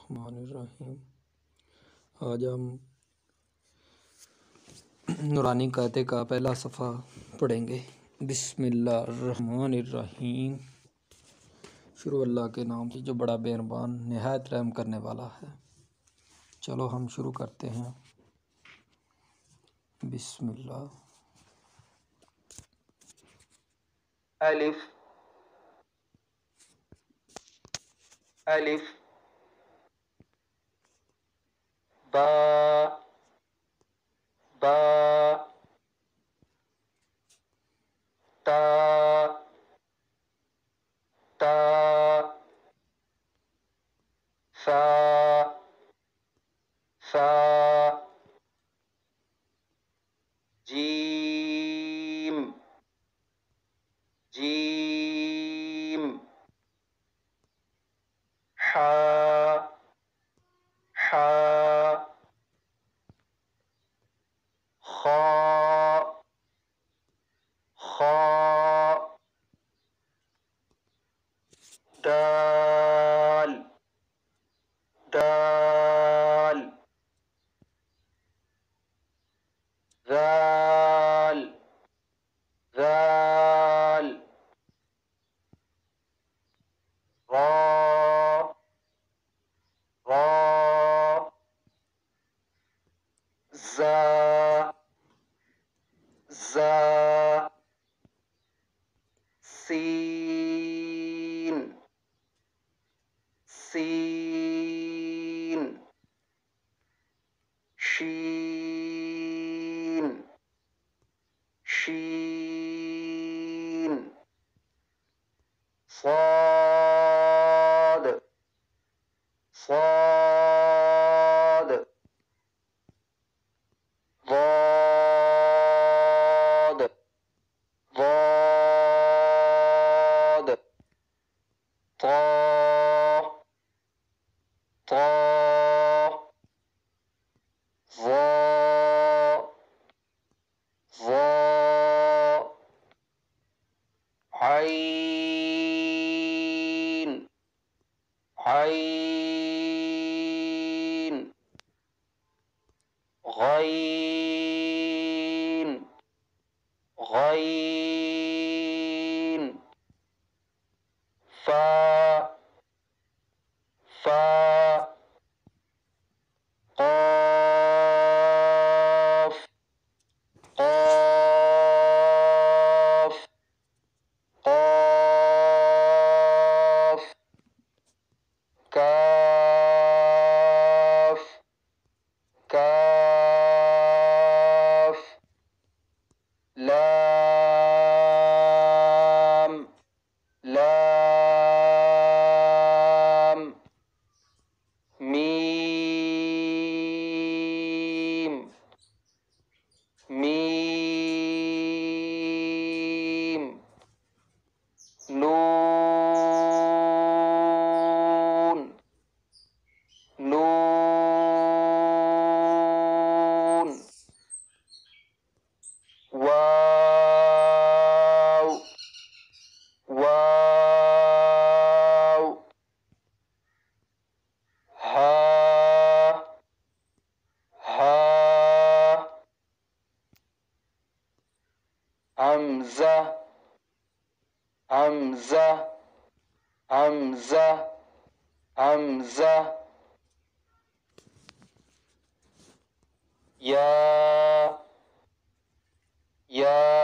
बिस्मिल्लाहिर्रहमानिर्रहीम। आज हम नूरानी कहते का पहला सफ़ा पढ़ेंगे। बिस्मिल्लाहिर्रहमानिर्रहीम। शुरू अल्लाह के नाम से जो बड़ा मेहरबान निहायत रहम करने वाला है। चलो हम शुरू करते हैं। बिस्मिल्लाह। अलिफ अलिफ बा बा ता ता सा सा जीम जीम हा हा खा खा दाल दाल दाल दाल रा रा जा जा सीन सीन शीन शीन صاد صاد ضاد ضاد طا طا ظا ظا عين عين غين غين فا فا قاف قاف قاف كاف كاف لام لام ميم ميم نون نون واو واو ها ها همزة همزة همزة همزة يا يا